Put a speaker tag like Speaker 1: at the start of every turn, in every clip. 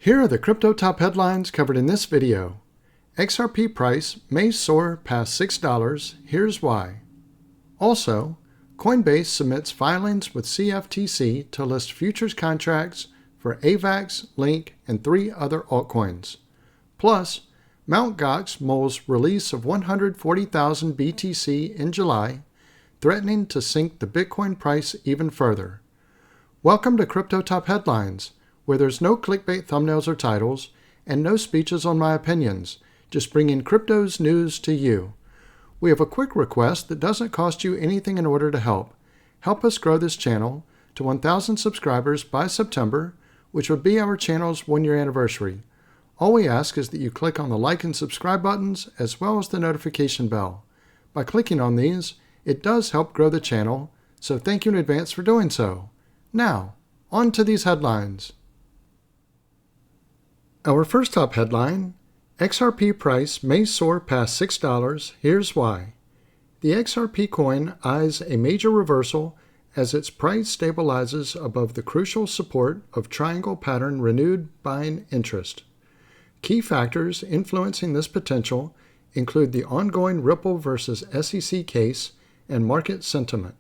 Speaker 1: Here are the crypto top headlines covered in this video. XRP price may soar past $6. Here's why. Also, Coinbase submits filings with CFTC to list futures contracts for AVAX, Link, and 3 other altcoins. Plus, Mt. Gox Mulls release of 140,000 BTC in July, threatening to sink the Bitcoin price even further. Welcome to Crypto Top Headlines, where there's no clickbait thumbnails or titles, and no speeches on my opinions, just bringing crypto's news to you. We have a quick request that doesn't cost you anything in order to help. Help us grow this channel to 1,000 subscribers by September, which would be our channel's 1-year anniversary. All we ask is that you click on the like and subscribe buttons as well as the notification bell. By clicking on these, it does help grow the channel, so thank you in advance for doing so. Now, on to these headlines. Our first top headline, XRP price may soar past $6. Here's why. The XRP coin eyes a major reversal as its price stabilizes above the crucial support of triangle pattern renewed buying interest. Key factors influencing this potential include the ongoing Ripple versus SEC case and market sentiment.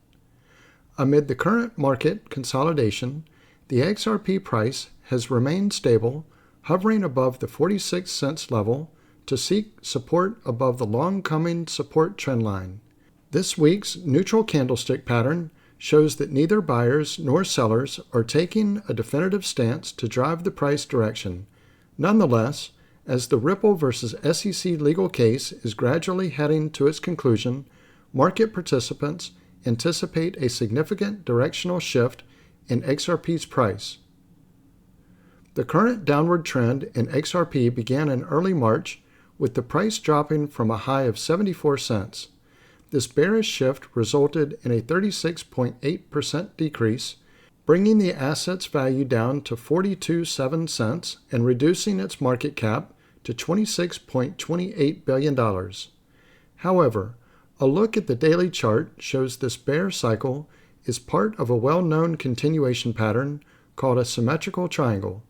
Speaker 1: Amid the current market consolidation, the XRP price has remained stable, hovering above the 46 cents level to seek support above the long-coming support trendline. This week's neutral candlestick pattern shows that neither buyers nor sellers are taking a definitive stance to drive the price direction. Nonetheless, as the Ripple versus SEC legal case is gradually heading to its conclusion, market participants anticipate a significant directional shift in XRP's price. The current downward trend in XRP began in early March, with the price dropping from a high of 74 cents. This bearish shift resulted in a 36.8% decrease, bringing the asset's value down to 42.7 cents and reducing its market cap to $26.28 billion. However, a look at the daily chart shows this bear cycle is part of a well-known continuation pattern called a symmetrical triangle.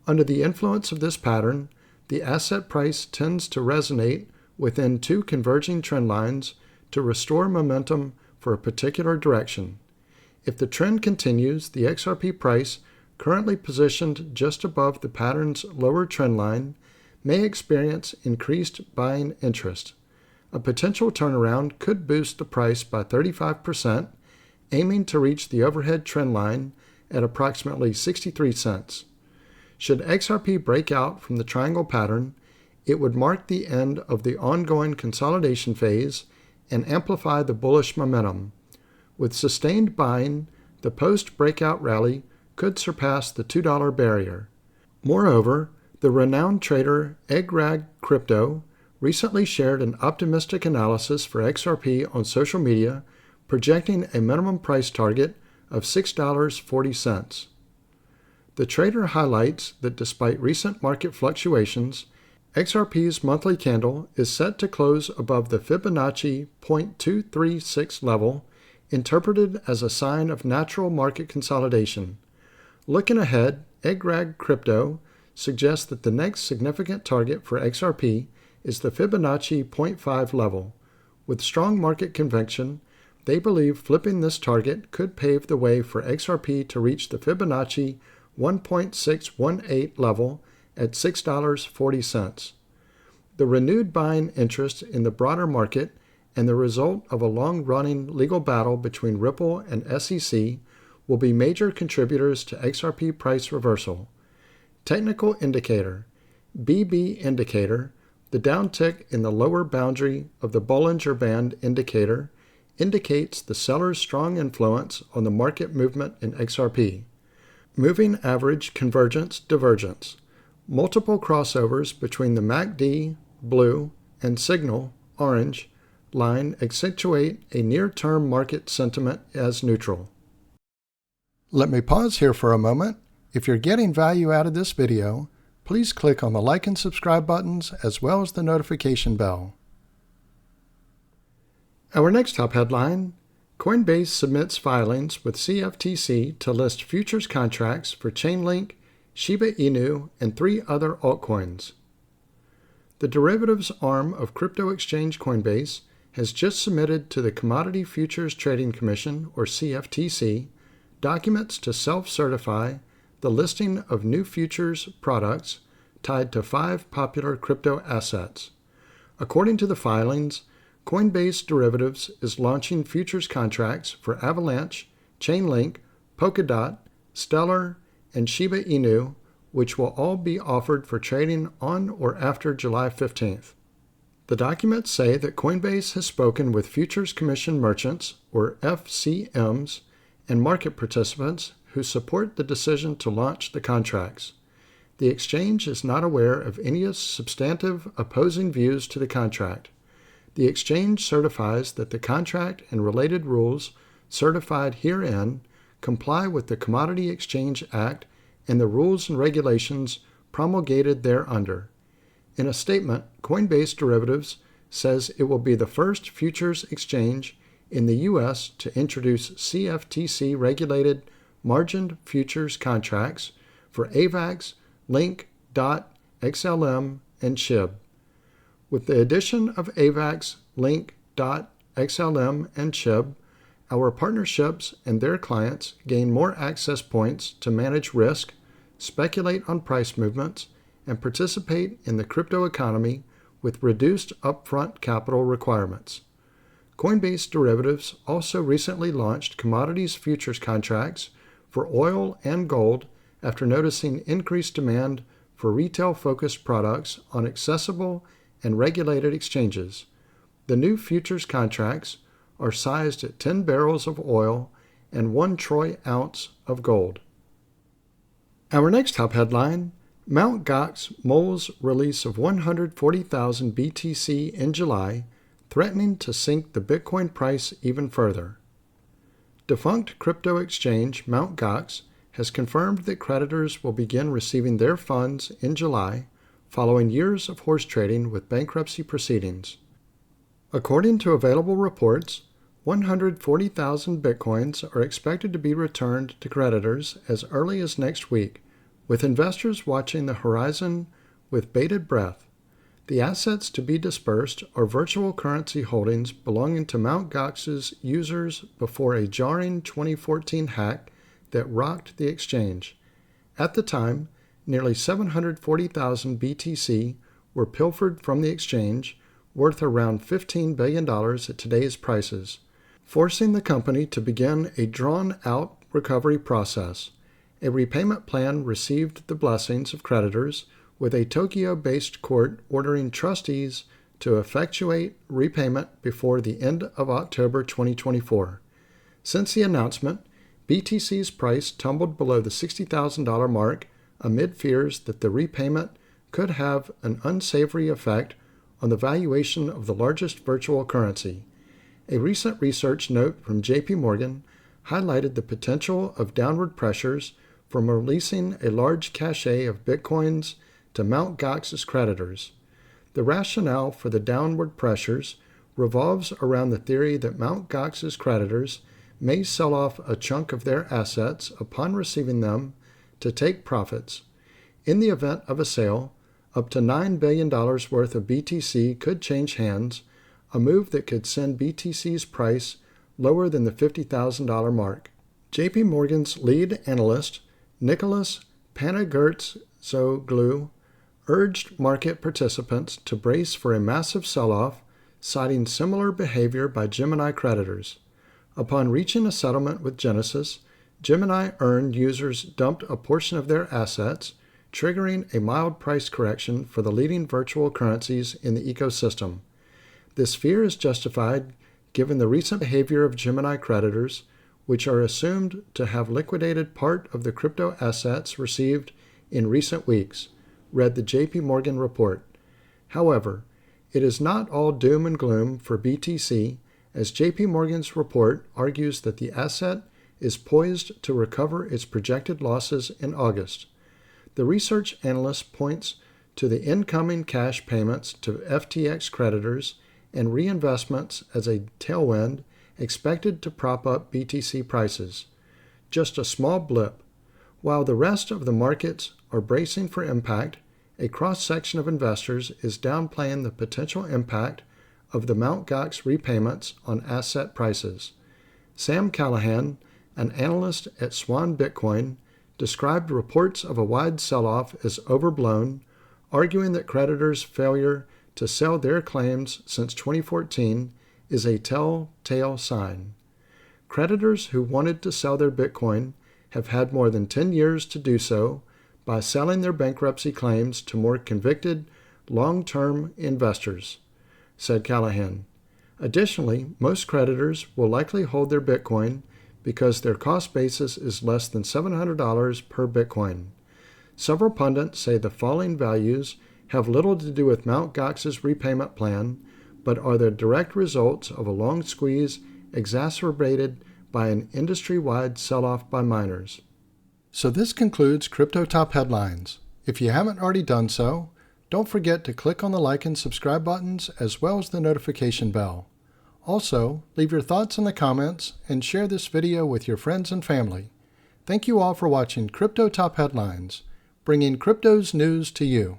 Speaker 1: Under the influence of this pattern, the asset price tends to resonate within 2 converging trend lines to restore momentum for a particular direction. If the trend continues, the XRP price, currently positioned just above the pattern's lower trend line, may experience increased buying interest. A potential turnaround could boost the price by 35%, aiming to reach the overhead trend line at approximately 63 cents. Should XRP break out from the triangle pattern, it would mark the end of the ongoing consolidation phase and amplify the bullish momentum. With sustained buying, the post-breakout rally could surpass the $2 barrier. Moreover, the renowned trader XRP Crypto recently shared an optimistic analysis for XRP on social media, projecting a minimum price target of $6.40. The trader highlights that despite recent market fluctuations, XRP's monthly candle is set to close above the Fibonacci 0.236 level, interpreted as a sign of natural market consolidation. Looking ahead, XRP Crypto suggests that the next significant target for XRP is the Fibonacci 0.5 level. With strong market conviction, they believe flipping this target could pave the way for XRP to reach the Fibonacci 1.618 level at $6.40. The renewed buying interest in the broader market and the result of a long-running legal battle between Ripple and SEC will be major contributors to XRP price reversal. Technical indicator, BB indicator, the downtick in the lower boundary of the Bollinger Band indicator indicates the seller's strong influence on the market movement in XRP. Moving average convergence divergence. Multiple crossovers between the MACD, blue, and signal, orange, line accentuate a near-term market sentiment as neutral. Let me pause here for a moment. If you're getting value out of this video, please click on the like and subscribe buttons as well as the notification bell. Our next top headline, Coinbase submits filings with CFTC to list futures contracts for Chainlink, Shiba Inu, and 3 other altcoins. The derivatives arm of crypto exchange Coinbase has just submitted to the Commodity Futures Trading Commission, or CFTC, documents to self-certify the listing of new futures products tied to 5 popular crypto assets. According to the filings, Coinbase Derivatives is launching futures contracts for Avalanche, Chainlink, Polkadot, Stellar, and Shiba Inu, which will all be offered for trading on or after July 15th. The documents say that Coinbase has spoken with Futures Commission merchants, or FCMs, and market participants who support the decision to launch the contracts. The exchange is not aware of any substantive opposing views to the contract. The exchange certifies that the contract and related rules certified herein comply with the Commodity Exchange Act and the rules and regulations promulgated thereunder. In a statement, Coinbase Derivatives says it will be the first futures exchange in the U.S. to introduce CFTC-regulated margined futures contracts for AVAX, Link, DOT, XLM, and SHIB. With the addition of AVAX, Link, DOT, XLM, and SHIB, our partnerships and their clients gain more access points to manage risk, speculate on price movements, and participate in the crypto economy with reduced upfront capital requirements. Coinbase Derivatives also recently launched commodities futures contracts for oil and gold after noticing increased demand for retail-focused products on accessible and regulated exchanges. The new futures contracts are sized at 10 barrels of oil and 1 troy ounce of gold. Our next top headline: Mt. Gox's Mulls release of 140,000 BTC in July, threatening to sink the Bitcoin price even further. Defunct crypto exchange Mt. Gox has confirmed that creditors will begin receiving their funds in July, following years of horse trading with bankruptcy proceedings. According to available reports, 140,000 Bitcoins are expected to be returned to creditors as early as next week, with investors watching the horizon with bated breath. The assets to be dispersed are virtual currency holdings belonging to Mt. Gox's users before a jarring 2014 hack that rocked the exchange. At the time, nearly 740,000 BTC were pilfered from the exchange, worth around $15 billion at today's prices, forcing the company to begin a drawn-out recovery process. A repayment plan received the blessings of creditors, with a Tokyo-based court ordering trustees to effectuate repayment before the end of October 2024. Since the announcement, BTC's price tumbled below the $60,000 mark amid fears that the repayment could have an unsavory effect on the valuation of the largest virtual currency. A recent research note from JP Morgan highlighted the potential of downward pressures from releasing a large cache of Bitcoins to Mt. Gox's creditors. The rationale for the downward pressures revolves around the theory that Mt. Gox's creditors may sell off a chunk of their assets upon receiving them to take profits. In the event of a sale, up to $9 billion worth of BTC could change hands, a move that could send BTC's price lower than the $50,000 mark. JP Morgan's lead analyst, Nicholas Panagurtzoglou, urged market participants to brace for a massive sell-off, citing similar behavior by Gemini creditors. Upon reaching a settlement with Genesis, Gemini earned users dumped a portion of their assets, triggering a mild price correction for the leading virtual currencies in the ecosystem. This fear is justified given the recent behavior of Gemini creditors, which are assumed to have liquidated part of the crypto assets received in recent weeks, read the JP Morgan report. However, it is not all doom and gloom for BTC, as JP Morgan's report argues that the asset is poised to recover its projected losses in August. The research analyst points to the incoming cash payments to FTX creditors and reinvestments as a tailwind expected to prop up BTC prices. Just a small blip. While the rest of the markets are bracing for impact, a cross-section of investors is downplaying the potential impact of the Mt. Gox repayments on asset prices. Sam Callahan, an analyst at Swan Bitcoin, described reports of a wide sell-off as overblown, arguing that creditors' failure to sell their claims since 2014 is a telltale sign. Creditors who wanted to sell their Bitcoin have had more than 10 years to do so by selling their bankruptcy claims to more convicted, long-term investors, said Callahan. Additionally, most creditors will likely hold their Bitcoin because their cost basis is less than $700 per Bitcoin. Several pundits say the falling values have little to do with Mt. Gox's repayment plan, but are the direct results of a long squeeze exacerbated by an industry-wide sell-off by miners. So this concludes Crypto Top Headlines. If you haven't already done so, don't forget to click on the like and subscribe buttons as well as the notification bell. Also, leave your thoughts in the comments and share this video with your friends and family. Thank you all for watching Crypto Top Headlines, bringing crypto's news to you.